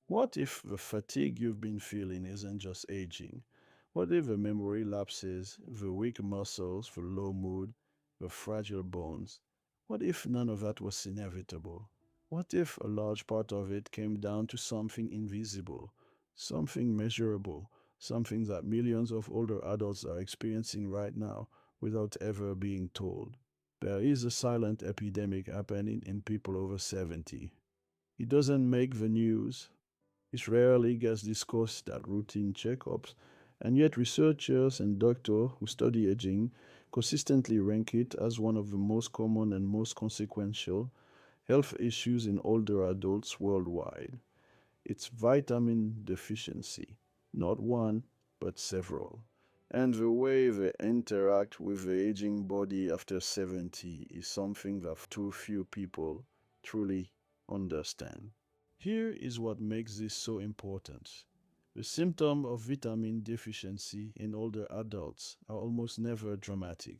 What if the fatigue you've been feeling isn't just aging? What if the memory lapses, the weak muscles, the low mood, the fragile bones? What if none of that was inevitable? What if a large part of it came down to something invisible, something measurable, something that millions of older adults are experiencing right now without ever being told? There is a silent epidemic happening in people over 70. It doesn't make the news, it rarely gets discussed at routine checkups, and yet researchers and doctors who study aging consistently rank it as one of the most common and most consequential health issues in older adults worldwide. It's vitamin deficiency, not one, but several. And the way they interact with the aging body after 70 is something that too few people truly understand. Here is what makes this so important. The symptoms of vitamin deficiency in older adults are almost never dramatic.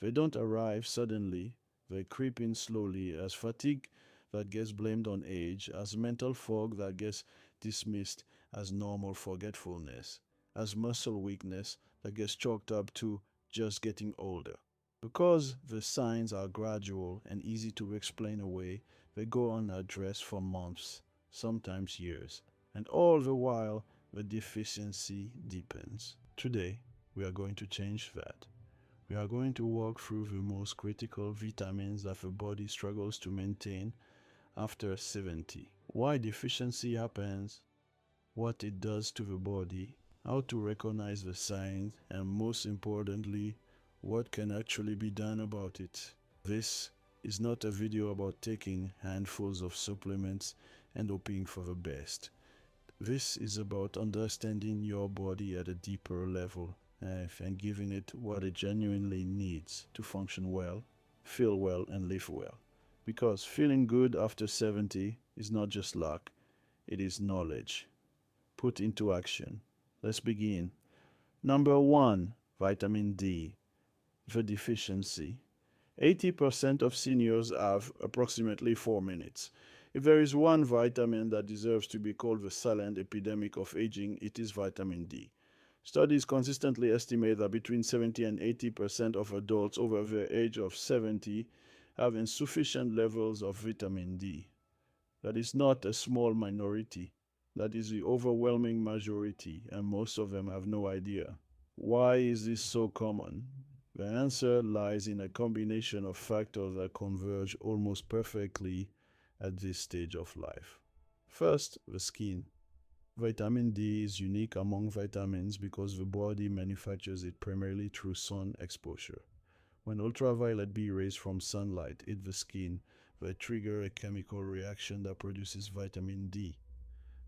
They don't arrive suddenly, they creep in slowly as fatigue that gets blamed on age, as mental fog that gets dismissed as normal forgetfulness, as muscle weakness that gets chalked up to just getting older. Because the signs are gradual and easy to explain away, they go unaddressed for months, sometimes years, and all the while the deficiency deepens. Today, we are going to change that. We are going to walk through the most critical vitamins that the body struggles to maintain after 70. Why deficiency happens, what it does to the body, how to recognize the signs, and most importantly, what can actually be done about it. This is not a video about taking handfuls of supplements and hoping for the best. This is about understanding your body at a deeper level and giving it what it genuinely needs to function well, feel well, and live well. Because feeling good after 70 is not just luck, it is knowledge put into action. Let's begin. Number one, vitamin D, the deficiency. 80% of seniors have approximately 4 minutes. If there is one vitamin that deserves to be called the silent epidemic of aging, it is vitamin D. Studies consistently estimate that between 70 and 80% of adults over the age of 70 have insufficient levels of vitamin D. That is not a small minority. That is the overwhelming majority, and most of them have no idea. Why is this so common? The answer lies in a combination of factors that converge almost perfectly at this stage of life. First, the skin. Vitamin D is unique among vitamins because the body manufactures it primarily through sun exposure. When ultraviolet B rays from sunlight hit the skin, they trigger a chemical reaction that produces vitamin D.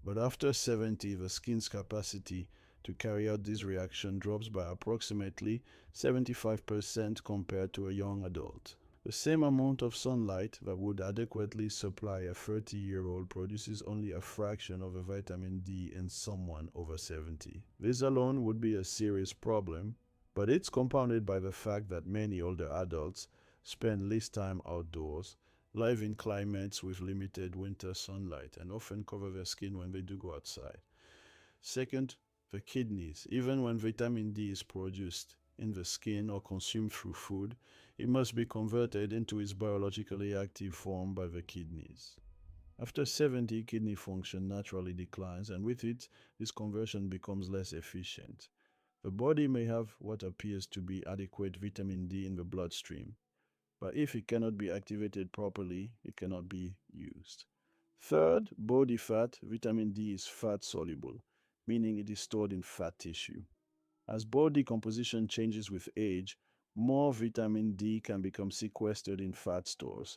But after 70, the skin's capacity to carry out this reaction drops by approximately 75% compared to a young adult. The same amount of sunlight that would adequately supply a 30-year-old produces only a fraction of the vitamin D in someone over 70. This alone would be a serious problem, but it's compounded by the fact that many older adults spend less time outdoors, live in climates with limited winter sunlight, and often cover their skin when they do go outside. Second, the kidneys. Even when vitamin D is produced in the skin or consumed through food, it must be converted into its biologically active form by the kidneys. After 70, kidney function naturally declines, and with it, this conversion becomes less efficient. The body may have what appears to be adequate vitamin D in the bloodstream, but if it cannot be activated properly, it cannot be used. Third, body fat. Vitamin D is fat soluble, meaning it is stored in fat tissue. As body composition changes with age, more vitamin D can become sequestered in fat stores,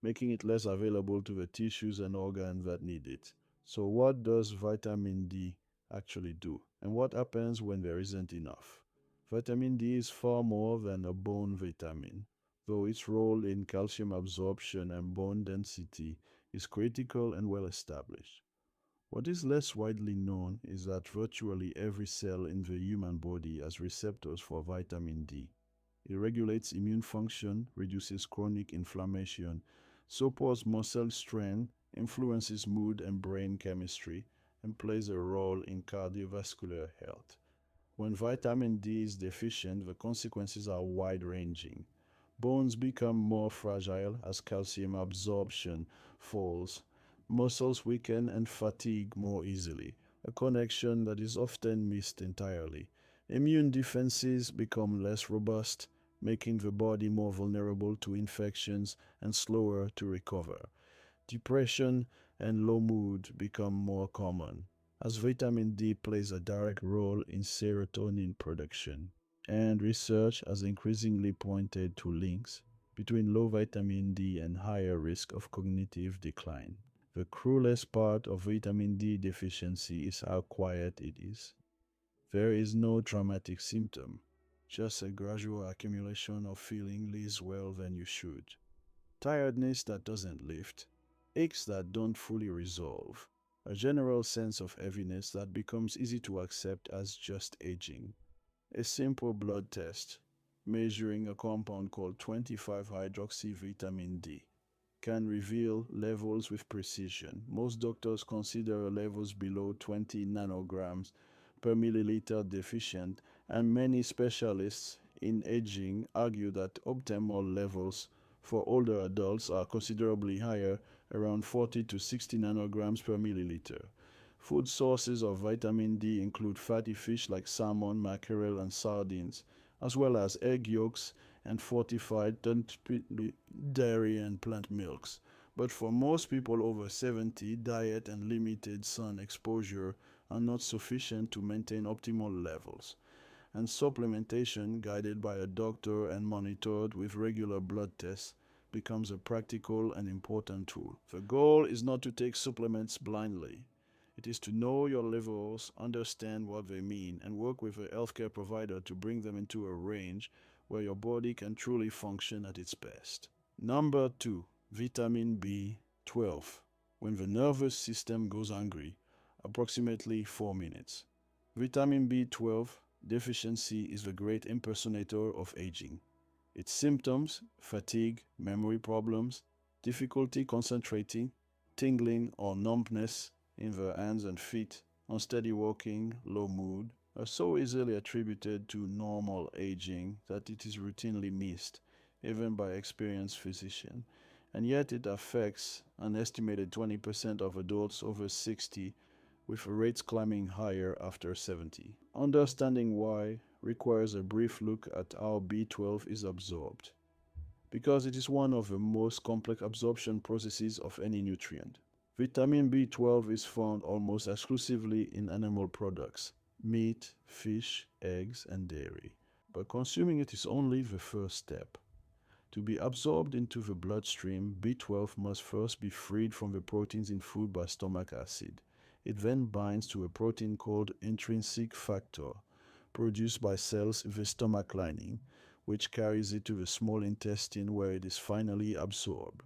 making it less available to the tissues and organs that need it. So, what does vitamin D actually do? And what happens when there isn't enough? Vitamin D is far more than a bone vitamin, though its role in calcium absorption and bone density is critical and well established. What is less widely known is that virtually every cell in the human body has receptors for vitamin D. It regulates immune function, reduces chronic inflammation, supports muscle strength, influences mood and brain chemistry, and plays a role in cardiovascular health. When vitamin D is deficient, the consequences are wide ranging. Bones become more fragile as calcium absorption falls. Muscles weaken and fatigue more easily, a connection that is often missed entirely. Immune defenses become less robust, making the body more vulnerable to infections and slower to recover. Depression and low mood become more common, as vitamin D plays a direct role in serotonin production. And research has increasingly pointed to links between low vitamin D and higher risk of cognitive decline. The cruelest part of vitamin D deficiency is how quiet it is. There is no dramatic symptom, just a gradual accumulation of feeling less well than you should. Tiredness that doesn't lift, aches that don't fully resolve, a general sense of heaviness that becomes easy to accept as just aging. A simple blood test measuring a compound called 25-hydroxyvitamin D can reveal levels with precision. Most doctors consider levels below 20 nanograms per milliliter deficient, and many specialists in aging argue that optimal levels for older adults are considerably higher, around 40 to 60 nanograms per milliliter. Food sources of vitamin D include fatty fish like salmon, mackerel, and sardines, as well as egg yolks and fortified dairy and plant milks. But for most people over 70, diet and limited sun exposure are not sufficient to maintain optimal levels, and supplementation, guided by a doctor and monitored with regular blood tests, becomes a practical and important tool. The goal is not to take supplements blindly. It is to know your levels, understand what they mean, and work with a healthcare provider to bring them into a range where your body can truly function at its best. Number 2, vitamin B12. When the nervous system goes hungry, approximately 4 minutes. Vitamin B12 deficiency is the great impersonator of aging. Its symptoms: fatigue, memory problems, difficulty concentrating, tingling or numbness in the hands and feet, unsteady walking, low mood, are so easily attributed to normal aging that it is routinely missed, even by experienced physicians. And yet it affects an estimated 20% of adults over 60, with rates climbing higher after 70. Understanding why requires a brief look at how B12 is absorbed, because it is one of the most complex absorption processes of any nutrient. Vitamin B12 is found almost exclusively in animal products, meat, fish, eggs, and dairy. But consuming it is only the first step. To be absorbed into the bloodstream, B12 must first be freed from the proteins in food by stomach acid. It then binds to a protein called intrinsic factor, produced by cells in the stomach lining, which carries it to the small intestine where it is finally absorbed.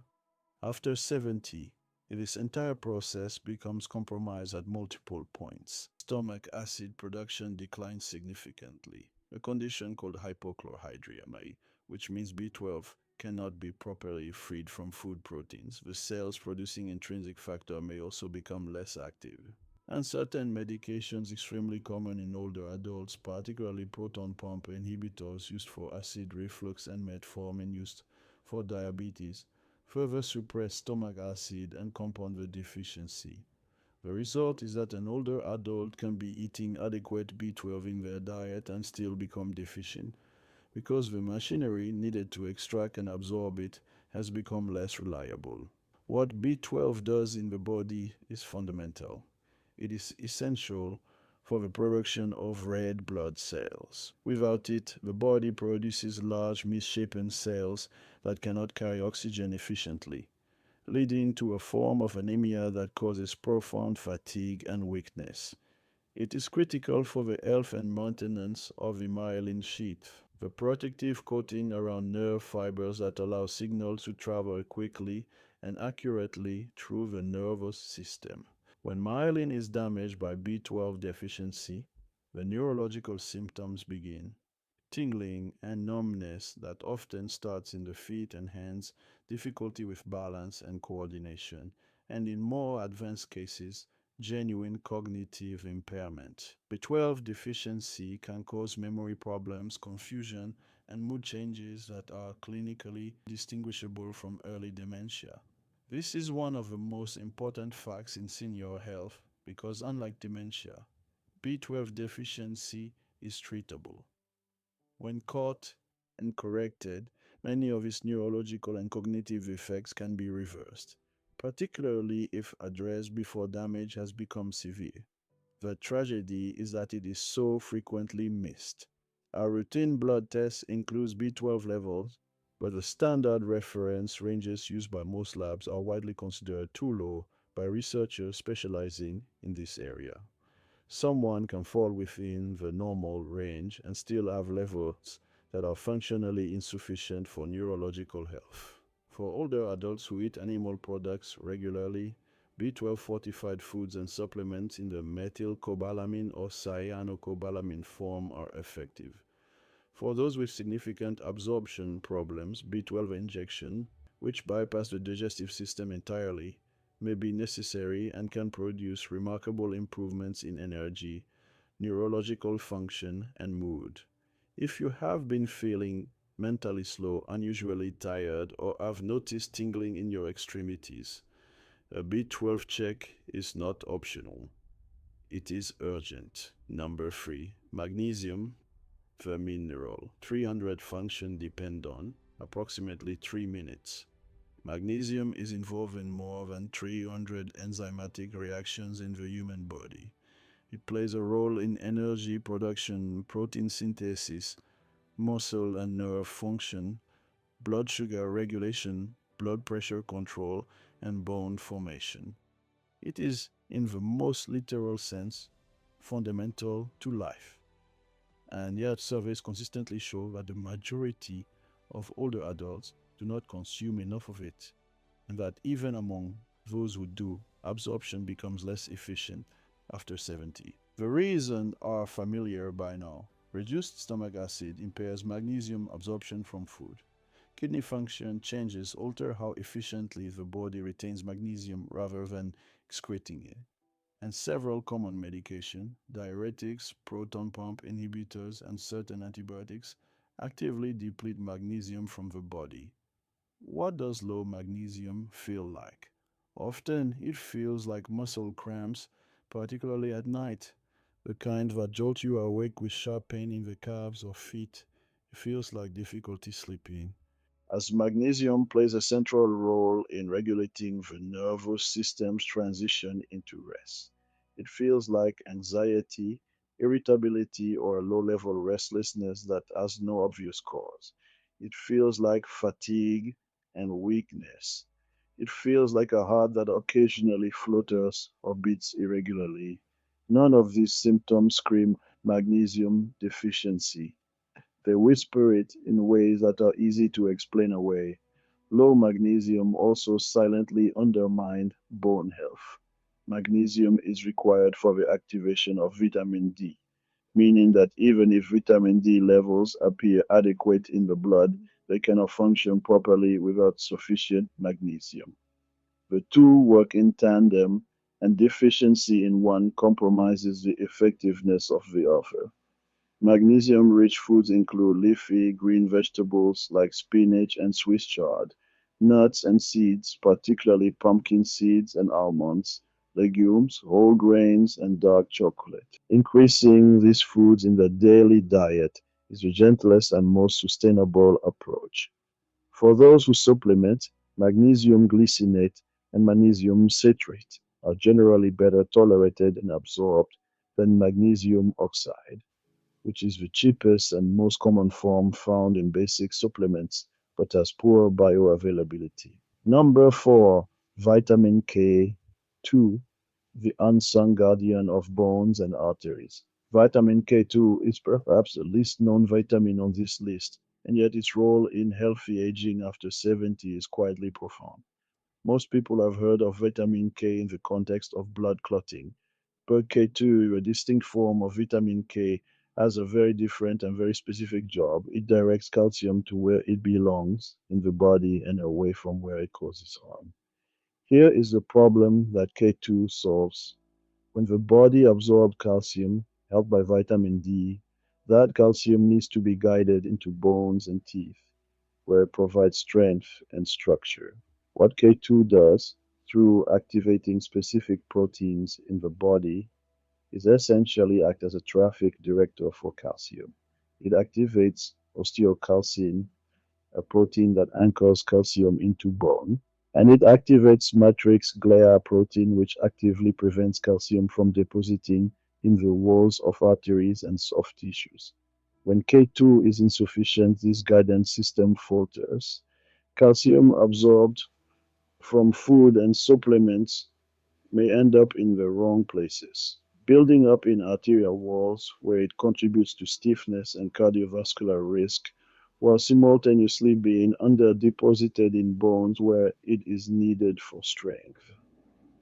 After 70, this entire process becomes compromised at multiple points. Stomach acid production declines significantly, a condition called hypochlorhydria, which means B12 cannot be properly freed from food proteins. The cells producing intrinsic factor may also become less active. And certain medications extremely common in older adults, particularly proton pump inhibitors used for acid reflux and metformin used for diabetes, further suppress stomach acid and compound the deficiency. The result is that an older adult can be eating adequate B12 in their diet and still become deficient, because the machinery needed to extract and absorb it has become less reliable. What B12 does in the body is fundamental. It is essential for the production of red blood cells. Without it, the body produces large misshapen cells that cannot carry oxygen efficiently, leading to a form of anemia that causes profound fatigue and weakness. It is critical for the health and maintenance of the myelin sheath, the protective coating around nerve fibers that allow signals to travel quickly and accurately through the nervous system. When myelin is damaged by B12 deficiency, the neurological symptoms begin. Tingling and numbness that often starts in the feet and hands difficulty with balance and coordination, and in more advanced cases, genuine cognitive impairment. B12 deficiency can cause memory problems, confusion, and mood changes that are clinically distinguishable from early dementia. This is one of the most important facts in senior health because, unlike dementia, B12 deficiency is treatable. When caught and corrected, many of its neurological and cognitive effects can be reversed, particularly if addressed before damage has become severe. The tragedy is that it is so frequently missed. Our routine blood test includes B12 levels, but the standard reference ranges used by most labs are widely considered too low by researchers specializing in this area. Someone can fall within the normal range and still have levels that are functionally insufficient for neurological health. For older adults who eat animal products regularly, B12 fortified foods and supplements in the methylcobalamin or cyanocobalamin form are effective. For those with significant absorption problems, B12 injection, which bypass the digestive system entirely, may be necessary and can produce remarkable improvements in energy, neurological function, and mood. If you have been feeling mentally slow, unusually tired, or have noticed tingling in your extremities, a B12 check is not optional. It is urgent. Number 3. Magnesium, the mineral. 300 function depend on approximately 3 minutes. Magnesium is involved in more than 300 enzymatic reactions in the human body. It plays a role in energy production, protein synthesis, muscle and nerve function, blood sugar regulation, blood pressure control, and bone formation. It is, in the most literal sense, fundamental to life. And yet, surveys consistently show that the majority of older adults do not consume enough of it, and that even among those who do, absorption becomes less efficient after 70. The reasons are familiar by now. Reduced stomach acid impairs magnesium absorption from food. Kidney function changes alter how efficiently the body retains magnesium rather than excreting it. And several common medications, diuretics, proton pump inhibitors, and certain antibiotics, actively deplete magnesium from the body. What does low magnesium feel like? Often it feels like muscle cramps, particularly at night, the kind that jolt you awake with sharp pain in the calves or feet. It feels like difficulty sleeping. As magnesium plays a central role in regulating the nervous system's transition into rest. It feels like anxiety, irritability, or a low level restlessness that has no obvious cause. It feels like fatigue and weakness. It feels like a heart that occasionally flutters or beats irregularly. None of these symptoms scream magnesium deficiency. They whisper it in ways that are easy to explain away. Low magnesium also silently undermined bone health. Magnesium is required for the activation of vitamin D, meaning that even if vitamin D levels appear adequate in the blood, they cannot function properly without sufficient magnesium. The two work in tandem, and deficiency in one compromises the effectiveness of the other. Magnesium-rich foods include leafy green vegetables like spinach and Swiss chard, nuts and seeds, particularly pumpkin seeds and almonds, legumes, whole grains, and dark chocolate. Increasing these foods in the daily diet is the gentlest and most sustainable approach. For those who supplement, magnesium glycinate and magnesium citrate are generally better tolerated and absorbed than magnesium oxide, which is the cheapest and most common form found in basic supplements but has poor bioavailability. Number 4, vitamin K2, the unsung guardian of bones and arteries. Vitamin K2 is perhaps the least known vitamin on this list, and yet its role in healthy aging after 70 is quietly profound. Most people have heard of vitamin K in the context of blood clotting, but K2, a distinct form of vitamin K, has a very different and very specific job. It directs calcium to where it belongs in the body and away from where it causes harm. Here is the problem that K2 solves. When the body absorbs calcium, helped by vitamin D, that calcium needs to be guided into bones and teeth, where it provides strength and structure. What K2 does, through activating specific proteins in the body, is essentially act as a traffic director for calcium. It activates osteocalcin, a protein that anchors calcium into bone, and it activates matrix glia protein, which actively prevents calcium from depositing in the walls of arteries and soft tissues. When K2 is insufficient, this guidance system falters. Calcium absorbed from food and supplements may end up in the wrong places, building up in arterial walls where it contributes to stiffness and cardiovascular risk, while simultaneously being underdeposited in bones where it is needed for strength.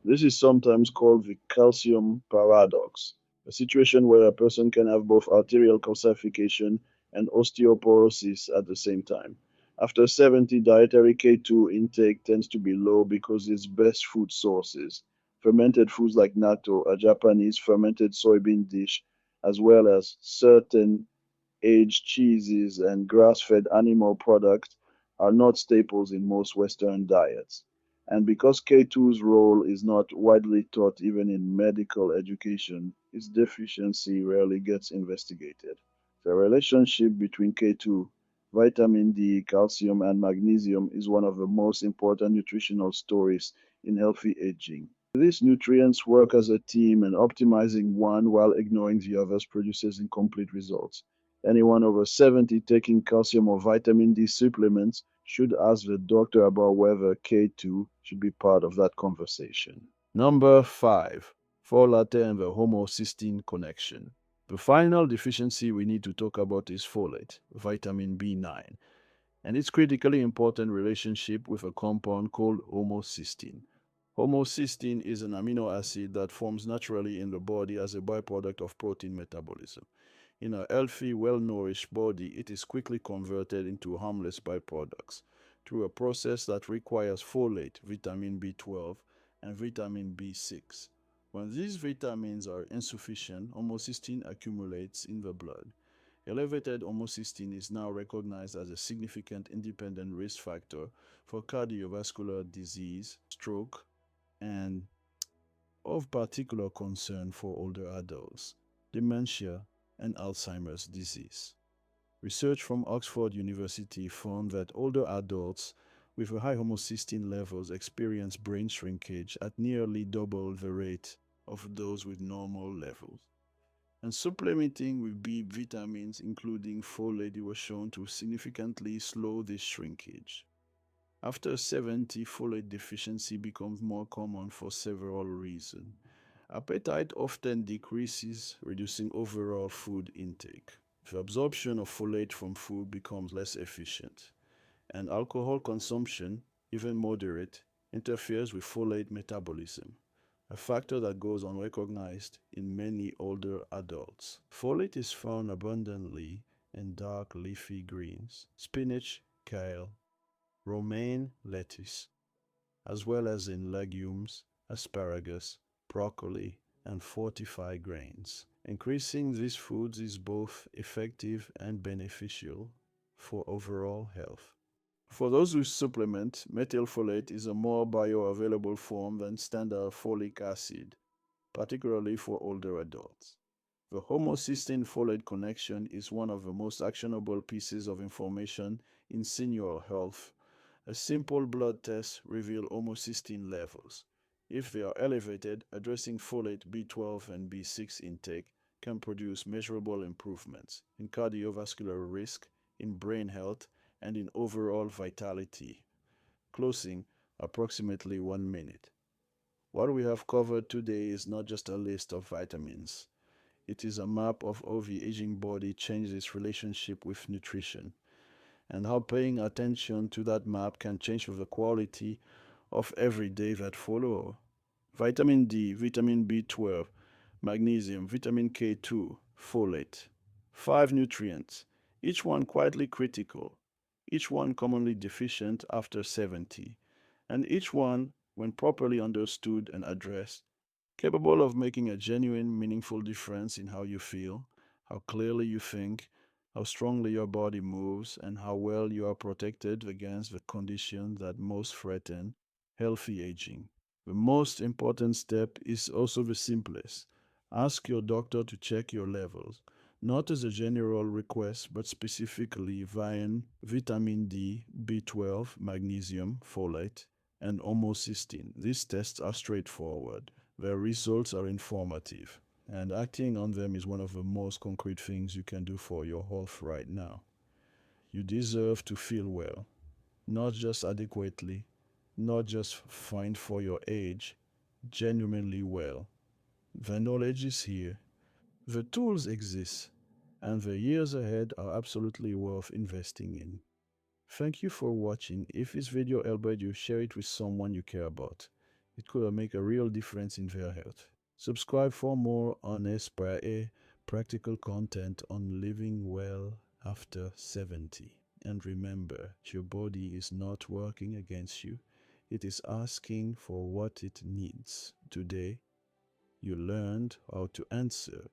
This is sometimes called the calcium paradox, a situation where a person can have both arterial calcification and osteoporosis at the same time. After 70, dietary K2 intake tends to be low because its best food sources, fermented foods like natto, a Japanese fermented soybean dish, as well as certain aged cheeses and grass-fed animal products are not staples in most Western diets. And because K2's role is not widely taught even in medical education, its deficiency rarely gets investigated. The relationship between K2, vitamin D, calcium, and magnesium is one of the most important nutritional stories in healthy aging. These nutrients work as a team, and optimizing one while ignoring the others produces incomplete results. Anyone over 70 taking calcium or vitamin D supplements should ask the doctor about whether K2 should be part of that conversation. Number 5, folate and the homocysteine connection. The final deficiency we need to talk about is folate, vitamin B9, and its critically important relationship with a compound called homocysteine. Homocysteine is an amino acid that forms naturally in the body as a byproduct of protein metabolism. In a healthy, well nourished body, it is quickly converted into harmless byproducts through a process that requires folate, vitamin B12, and vitamin B6. When these vitamins are insufficient, homocysteine accumulates in the blood. Elevated homocysteine is now recognized as a significant independent risk factor for cardiovascular disease, stroke, and of particular concern for older adults, dementia, and Alzheimer's disease. Research from Oxford University found that older adults with high homocysteine levels experience brain shrinkage at nearly double the rate of those with normal levels. And supplementing with B vitamins, including folate, was shown to significantly slow this shrinkage. After 70, folate deficiency becomes more common for several reasons. Appetite often decreases, reducing overall food intake. The absorption of folate from food becomes less efficient, and alcohol consumption, even moderate, interferes with folate metabolism, a factor that goes unrecognized in many older adults. Folate is found abundantly in dark leafy greens, spinach, kale, romaine lettuce, as well as in legumes, asparagus, broccoli, and fortified grains. Increasing these foods is both effective and beneficial for overall health. For those who supplement, methylfolate is a more bioavailable form than standard folic acid, particularly for older adults. The homocysteine folate connection is one of the most actionable pieces of information in senior health. A simple blood test reveals homocysteine levels. If they are elevated, addressing folate, B12, and B6 intake can produce measurable improvements in cardiovascular risk, in brain health, and in overall vitality. Closing approximately 1 minute. What we have covered today is not just a list of vitamins. It is a map of how the aging body changes its relationship with nutrition, and how paying attention to that map can change the quality of every day that follow. Vitamin D, vitamin B12, magnesium, vitamin K2, folate. 5 nutrients, each one quietly critical, each one commonly deficient after 70, and each one, when properly understood and addressed, capable of making a genuine, meaningful difference in how you feel, how clearly you think, how strongly your body moves, and how well you are protected against the conditions that most threaten healthy aging. The most important step is also the simplest. Ask your doctor to check your levels, not as a general request, but specifically via vitamin D, B12, magnesium, folate, and homocysteine. These tests are straightforward. Their results are informative, and acting on them is one of the most concrete things you can do for your health right now. You deserve to feel well, not just adequately, not just fine for your age, genuinely well. The knowledge is here, the tools exist, and the years ahead are absolutely worth investing in. Thank you for watching. If this video helped you, share it with someone you care about. It could make a real difference in their health. Subscribe for more honest, practical content on living well after 70. And remember, your body is not working against you. It is asking for what it needs. Today, you learned how to answer